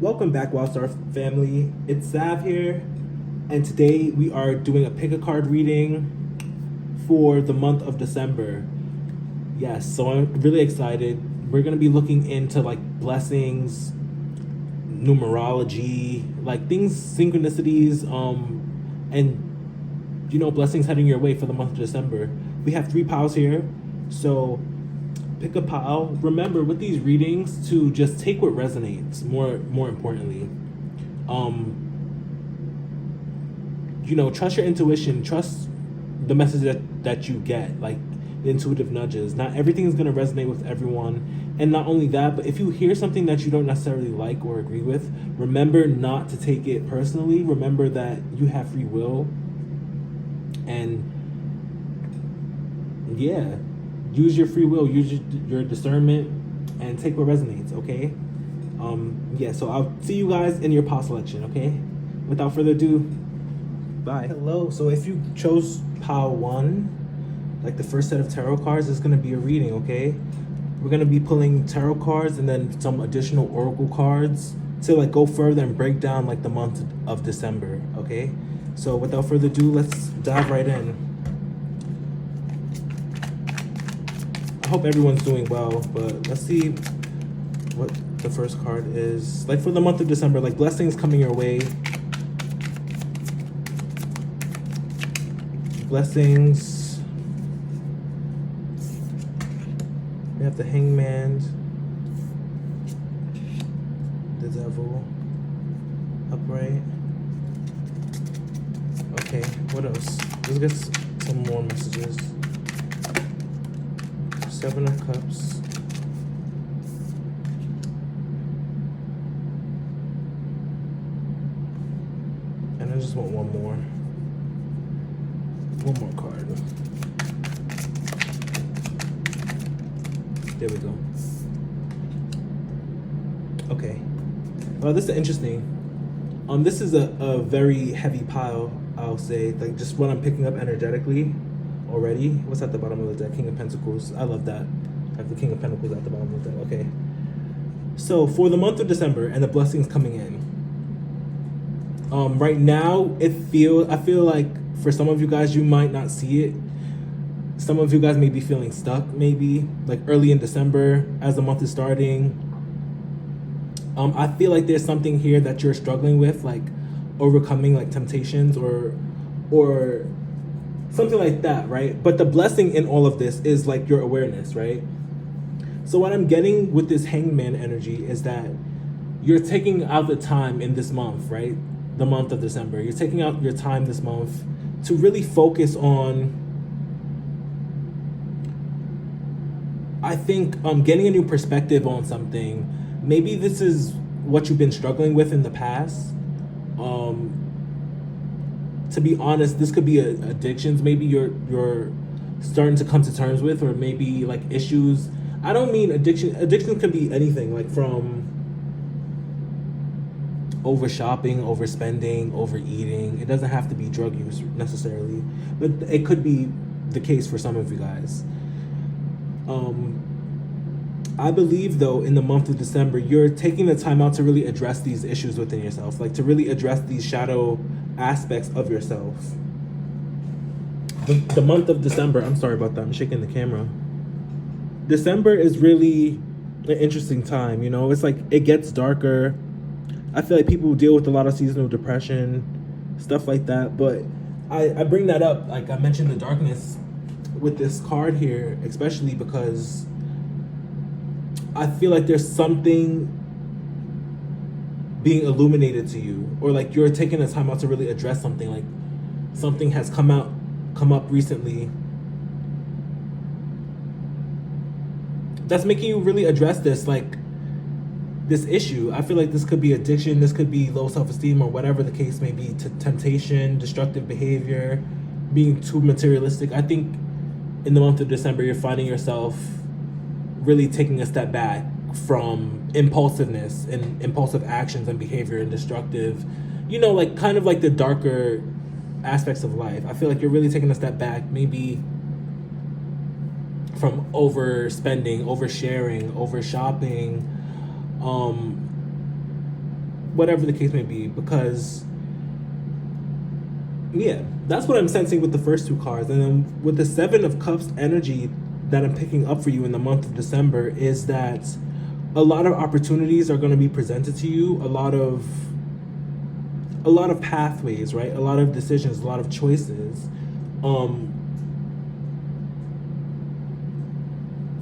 Welcome back, WildStar family. It's Sav here, and today we are doing a pick a card reading for the month of December. Yes, so I'm really excited. We're gonna be looking into like blessings, numerology, like things, synchronicities, and blessings heading your way for the month of December. We have 3 piles here, so pick a pile. Remember with these readings to just take what resonates. More importantly, trust your intuition. Trust the message that you get, like the intuitive nudges. Not everything is going to resonate with everyone, and not only that, but if you hear something that you don't necessarily like or agree with, remember not to take it personally. Remember that you have free will, and yeah, use your free will, use your discernment, and take what resonates. Okay. Yeah. So I'll see you guys in your pile selection. Okay. Without further ado, bye. Hello. So if you chose pile 1, like the first set of tarot cards, is gonna be a reading. Okay. We're gonna be pulling tarot cards and then some additional oracle cards to like go further and break down like the month of December. Okay. So without further ado, let's dive right in. I hope everyone's doing well, but let's see what the first card is. Like for the month of December, like blessings coming your way. Blessings. We have the Hangman, the Devil, Upright. Okay, what else? Let's get some more messages. 7 of Cups. And I just want one more card. There we go. Okay. Well, this is interesting. This is a very heavy pile, I'll say. Like just what I'm picking up energetically already. What's at the bottom of the deck? King of Pentacles. I love that. I have the King of Pentacles at the bottom of the deck. Okay. So for the month of December and the blessings coming in. Right now, I feel like for some of you guys, you might not see it. Some of you guys may be feeling stuck, maybe like early in December as the month is starting. I feel like there's something here that you're struggling with, like overcoming like temptations or something like that, right? But the blessing in all of this is like your awareness, right? So what I'm getting with this Hangman energy is that you're taking out the time in this month, right? The month of December. You're taking out your time this month to really focus on, I think, getting a new perspective on something. Maybe this is what you've been struggling with in the past. To be honest, this could be addictions. Maybe you're starting to come to terms with, or maybe like issues. I don't mean addiction. Addiction can be anything, like from over shopping, overspending, overeating. It doesn't have to be drug use necessarily, but it could be the case for some of you guys. I believe though in the month of December, you're taking the time out to really address these issues within yourself, like to really address these shadow aspects of yourself. The month of December, I'm sorry about that, I'm shaking the camera. December is really an interesting time, it's like it gets darker. I feel like people deal with a lot of seasonal depression, stuff like that, but I bring that up, like I mentioned the darkness with this card here, especially because I feel like there's something being illuminated to you, or like you're taking the time out to really address something, like something has come up recently that's making you really address this, like this issue. I feel like this could be addiction, this could be low self-esteem, or whatever the case may be, to temptation, destructive behavior, being too materialistic. I think in the month of December, you're finding yourself really taking a step back from impulsiveness and impulsive actions and behavior and destructive, like kind of like the darker aspects of life. I feel like you're really taking a step back, maybe from overspending, oversharing, over shopping, whatever the case may be, because yeah, that's what I'm sensing with the first two cards. And then with the Seven of Cups energy that I'm picking up for you in the month of December is that a lot of opportunities are going to be presented to you, a lot of pathways, right? A lot of decisions, a lot of choices.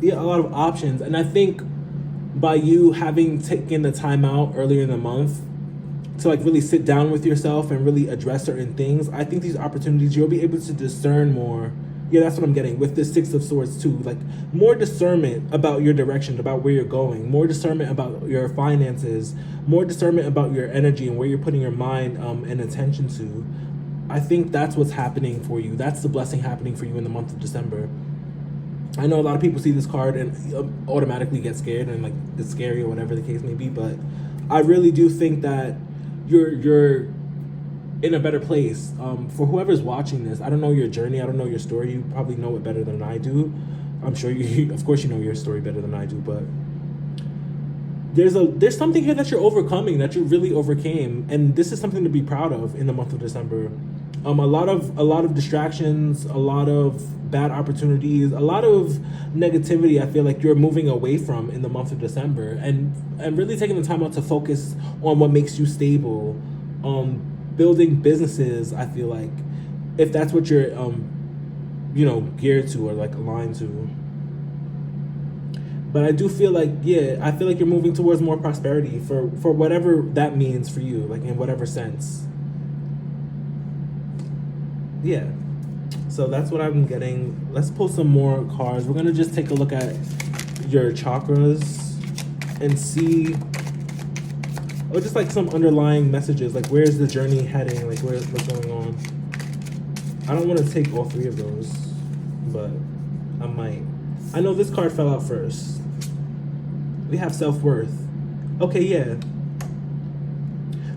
Yeah, a lot of options. And I think by you having taken the time out earlier in the month to like really sit down with yourself and really address certain things, I think these opportunities, you'll be able to discern more. Yeah, that's what I'm getting with the Six of Swords too. Like more discernment about your direction, about where you're going, more discernment about your finances, more discernment about your energy and where you're putting your mind and attention to. I think that's what's happening for you. That's the blessing happening for you in the month of December. I know a lot of people see this card and automatically get scared and like it's scary or whatever the case may be, but I really do think that you're in a better place. For whoever's watching this, I don't know your journey, I don't know your story. You probably know it better than I do. I'm sure you, of course, you know your story better than I do, but there's something here that you're overcoming, that you really overcame, and this is something to be proud of in the month of December. A lot of distractions, a lot of bad opportunities, a lot of negativity. I feel like you're moving away from in the month of December, and really taking the time out to focus on what makes you stable, building businesses. I feel like if that's what you're geared to or like aligned to. But I do feel like, yeah, I feel like you're moving towards more prosperity for whatever that means for you, like in whatever sense. Yeah. So that's what I'm getting. Let's pull some more cards. We're going to just take a look at your chakras and see, or just like some underlying messages, like where's the journey heading, like what's going on. I don't want to take all three of those, but I might. I know this card fell out first. We have self-worth. Okay, yeah.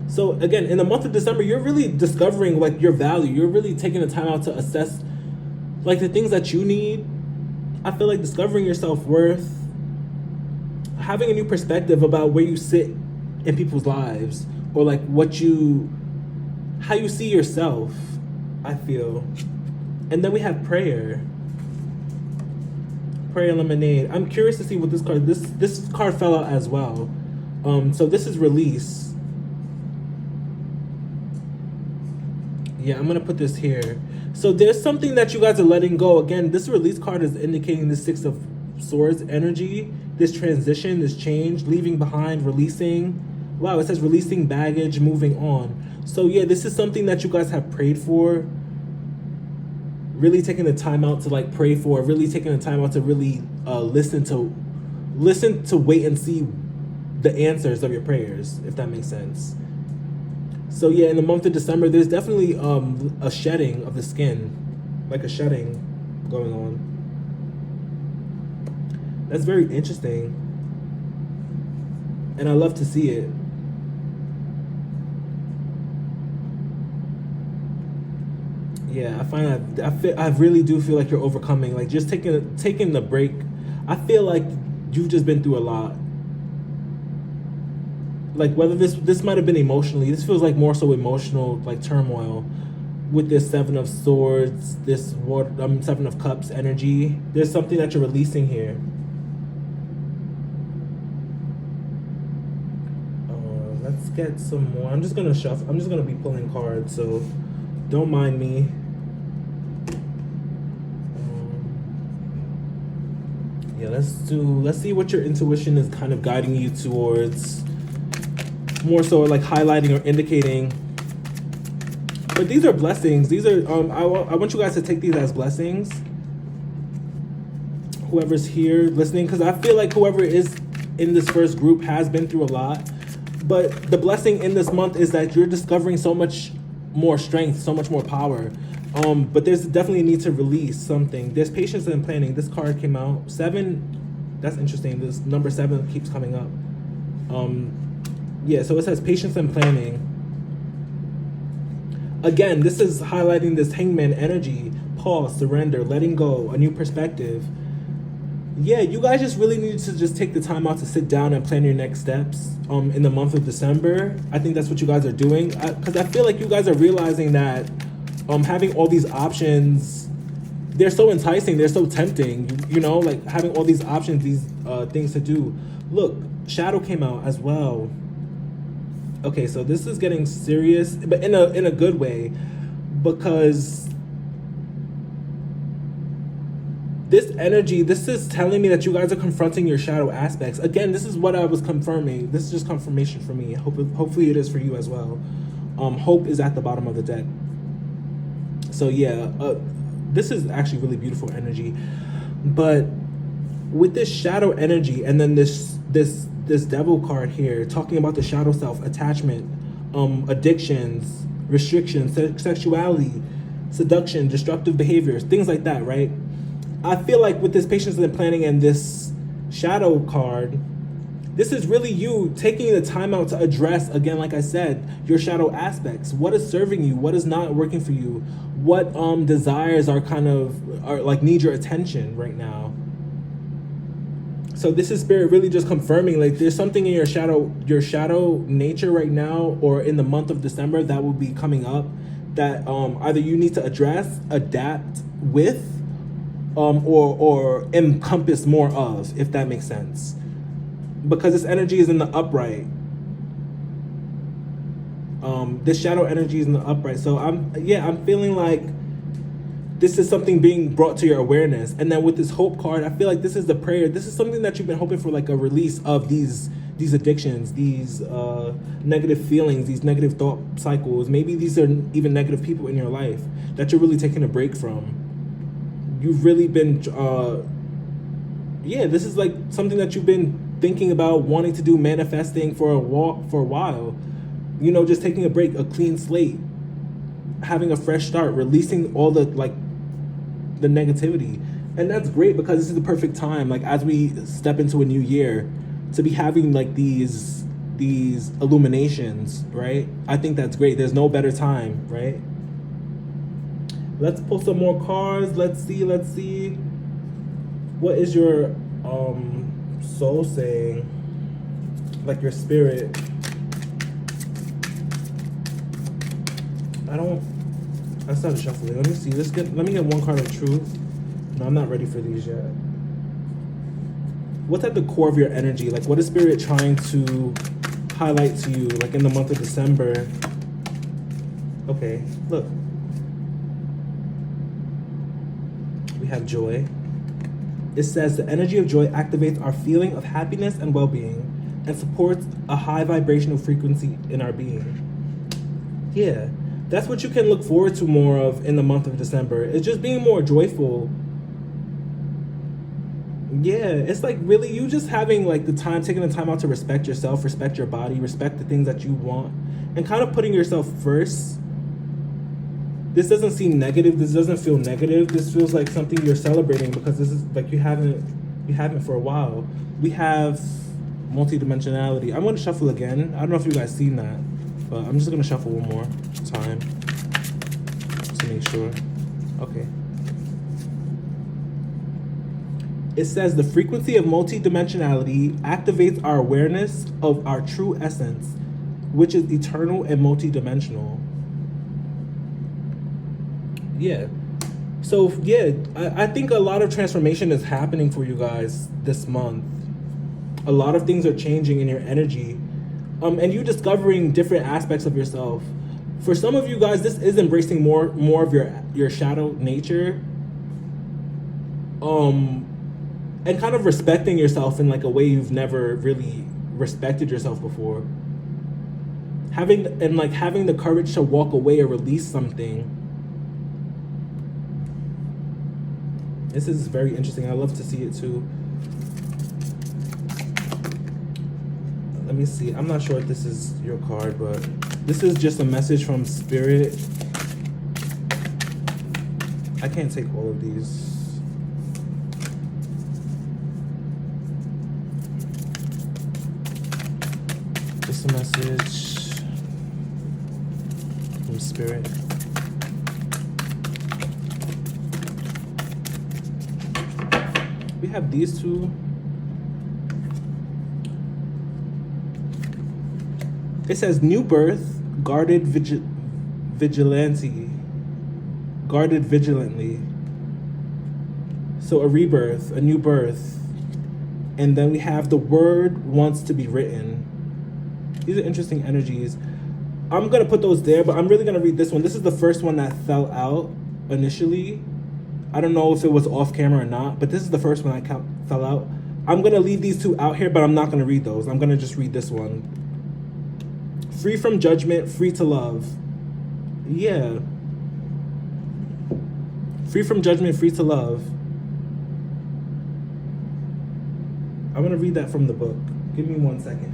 So again, in the month of December, you're really discovering like your value. You're really taking the time out to assess like the things that you need. I feel like discovering your self-worth, having a new perspective about where you sit in people's lives, or like how you see yourself, I feel. And then we have prayer. Prayer lemonade. I'm curious to see what this card fell out as well. So this is release. Yeah, I'm gonna put this here. So there's something that you guys are letting go. Again, this release card is indicating the Six of Swords energy, this transition, this change, leaving behind, releasing. Wow, it says releasing baggage, moving on. So yeah, this is something that you guys have prayed for. Really taking the time out to like pray for, really taking the time out to really listen to wait and see the answers of your prayers, if that makes sense. So yeah, in the month of December, there's definitely a shedding of the skin, like a shedding going on. That's very interesting, and I love to see it. Yeah, I find that I really do feel like you're overcoming, like just taking the break. I feel like you've just been through a lot. Like whether this might have been emotionally, this feels like more so emotional, like turmoil with this Seven of Swords, this Seven of Cups energy. There's something that you're releasing here. Let's get some more. I'm just gonna shuffle. I'm just gonna be pulling cards, so don't mind me. Yeah, let's see what your intuition is kind of guiding you towards. More so like highlighting or indicating. But these are blessings. These are I want you guys to take these as blessings. Whoever's here listening, because I feel like whoever is in this first group has been through a lot. But the blessing in this month is that you're discovering so much more strength, so much more power. But there's definitely a need to release something. There's patience and planning. This card came out. 7, that's interesting. This number 7 keeps coming up. Yeah, so it says patience and planning. Again, this is highlighting this hangman energy. Pause, surrender, letting go, a new perspective. Yeah, you guys just really need to just take the time out to sit down and plan your next steps in the month of December. I think that's what you guys are doing, because I feel like you guys are realizing that having all these options, they're so enticing, they're so tempting, you know, like having all these options, these things to do. Look, Shadow came out as well. Okay, so this is getting serious, but in a good way, because this energy, this is telling me that you guys are confronting your shadow aspects. Again, this is what I was confirming. This is just confirmation for me. Hopefully it is for you as well. Hope is at the bottom of the deck. So yeah, this is actually really beautiful energy. But with this shadow energy, and then this devil card here, talking about the shadow self, attachment, addictions, restrictions, sexuality, seduction, destructive behaviors, things like that, right? I feel like with this patience and planning and this shadow card, this is really you taking the time out to address, again, like I said, your shadow aspects. What is serving you? What is not working for you? What desires are like need your attention right now? So this is Spirit really just confirming, like, there's something in your shadow nature right now, or in the month of December, that will be coming up, that either you need to address, adapt with, or encompass more of, if that makes sense. Because this energy is in the upright. This shadow energy is in the upright. So I'm feeling like this is something being brought to your awareness. And then with this hope card, I feel like this is the prayer. This is something that you've been hoping for, like a release of these addictions, these negative feelings, these negative thought cycles. Maybe these are even negative people in your life that you're really taking a break from. You've really been, this is like something that you've been thinking about, wanting to do, manifesting for a while. You know, just taking a break, a clean slate, having a fresh start, releasing all the negativity. And that's great, because this is the perfect time, like as we step into a new year, to be having like these illuminations, right? I think that's great. There's no better time, right? Let's pull some more cards. Let's see. What is your soul saying? Like your spirit. I started shuffling. Let me see. Let me get one card of truth. No, I'm not ready for these yet. What's at the core of your energy? Like, what is Spirit trying to highlight to you, like in the month of December? Okay, look. We have joy. It says the energy of joy activates our feeling of happiness and well-being and supports a high vibrational frequency in our being. Yeah, that's what you can look forward to more of in the month of December. It's just being more joyful. Yeah, it's like really you just having like taking the time out to respect yourself, respect your body, respect the things that you want, and kind of putting yourself first. This doesn't seem negative. This doesn't feel negative. This feels like something you're celebrating, because this is like you haven't for a while. We have multidimensionality. I'm going to shuffle again. I don't know if you guys seen that, but I'm just going to shuffle one more time to make sure. Okay. It says the frequency of multidimensionality activates our awareness of our true essence, which is eternal and multidimensional. Yeah. So yeah, I think a lot of transformation is happening for you guys this month. A lot of things are changing in your energy, and you discovering different aspects of yourself. For some of you guys, this is embracing more of your shadow nature, and kind of respecting yourself in like a way you've never really respected yourself before. Having the courage to walk away or release something. This is very interesting. I love to see it too. Let me see. I'm not sure if this is your card, but this is just a message from Spirit. I can't take all of these. Just a message from Spirit. We have these two. It says new birth, guarded vigilantly. Guarded vigilantly. So a rebirth, a new birth. And then we have the word wants to be written. These are interesting energies. I'm going to put those there, but I'm really going to read this one. This is the first one that fell out initially. I don't know if it was off camera or not, but this is the first one that fell out. I'm going to leave these two out here, but I'm not going to read those. I'm going to just read this one. Free from judgment, free to love. Yeah. Free from judgment, free to love. I'm going to read that from the book. Give me 1 second.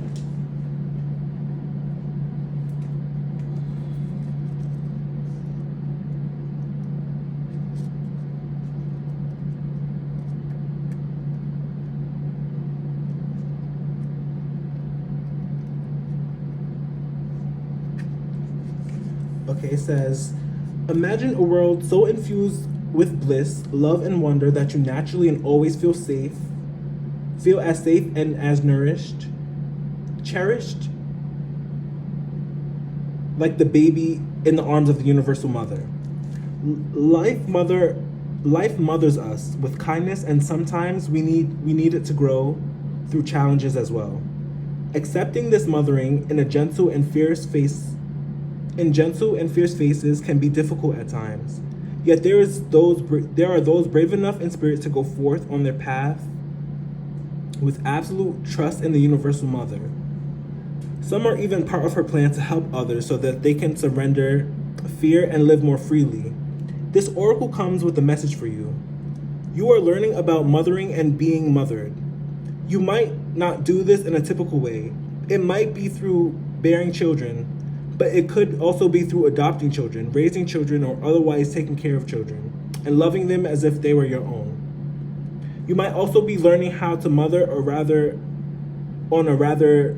Okay, it says, imagine a world so infused with bliss, love, and wonder that you naturally and always feel as safe and as nourished, cherished, like the baby in the arms of the universal mother. Life mothers us with kindness, and sometimes we need it to grow through challenges as well. Accepting this mothering in gentle and fierce faces can be difficult at times. Yet there are those brave enough in spirit to go forth on their path with absolute trust in the universal mother. Some are even part of her plan to help others so that they can surrender fear and live more freely. This oracle comes with a message for you. You are learning about mothering and being mothered. You might not do this in a typical way. It might be through bearing children, but it could also be through adopting children, raising children, or otherwise taking care of children, and loving them as if they were your own. You might also be learning how to mother, or rather, on a rather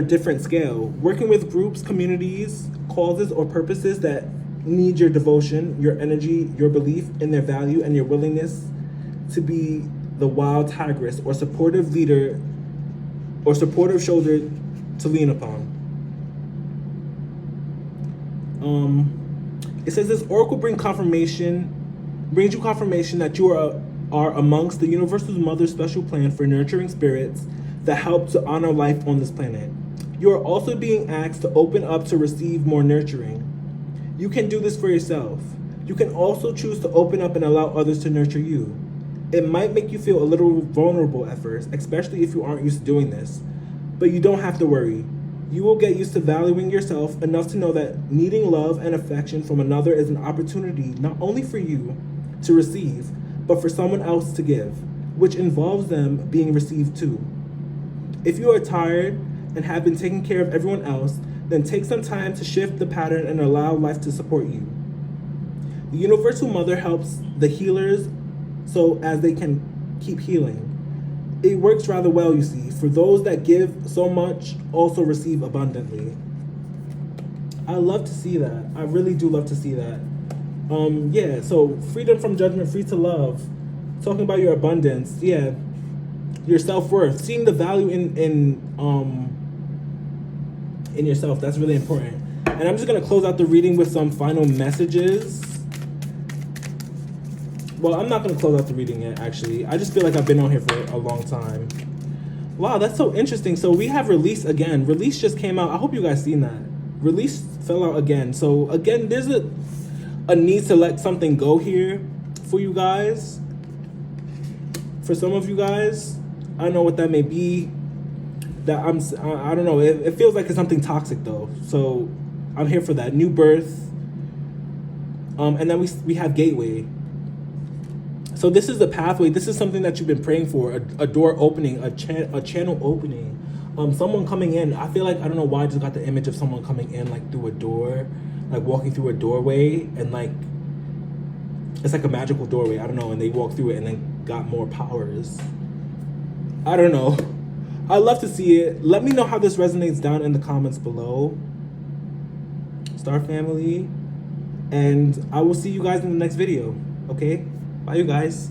different scale, working with groups, communities, causes, or purposes that need your devotion, your energy, your belief in their value, and your willingness to be the wild tigress or supportive leader or supportive shoulder to lean upon. It says this oracle brings you confirmation that you are amongst the universal mother's special plan for nurturing spirits that help to honor life on this planet. You are also being asked to open up to receive more nurturing. You can do this for yourself. You can also choose to open up and allow others to nurture you. It might make you feel a little vulnerable at first, especially if you aren't used to doing this, but you don't have to worry. You will get used to valuing yourself enough to know that needing love and affection from another is an opportunity not only for you to receive, but for someone else to give, which involves them being received too. If you are tired and have been taking care of everyone else, then take some time to shift the pattern and allow life to support you. The Universal Mother helps the healers so as they can keep healing. It works rather well, you see. For those that give so much, also receive abundantly. I love to see that. I really do love to see that. Yeah, so freedom from judgment, free to love. Talking about your abundance, yeah. Your self-worth, seeing the value in yourself. That's really important. And I'm just gonna close out the reading with some final messages. Well, I'm not gonna close out the reading yet, actually. I just feel like I've been on here for a long time. Wow, that's so interesting. So we have Release again. Release just came out. I hope you guys seen that. Release fell out again. So again, there's a need to let something go here for you guys. For some of you guys, I don't know what that may be. I don't know. It feels like it's something toxic though. So I'm here for that. New birth. And then we have Gateway. So this is the pathway. This is something that you've been praying for. A door opening, a channel opening. Someone coming in. I feel like, I don't know why I just got the image of someone coming in like through a door, like walking through a doorway, and like it's like a magical doorway. I don't know. And they walk through it and then got more powers. I don't know. I love to see it. Let me know how this resonates down in the comments below, Star Family. And I will see you guys in the next video. Okay? Bye, you guys.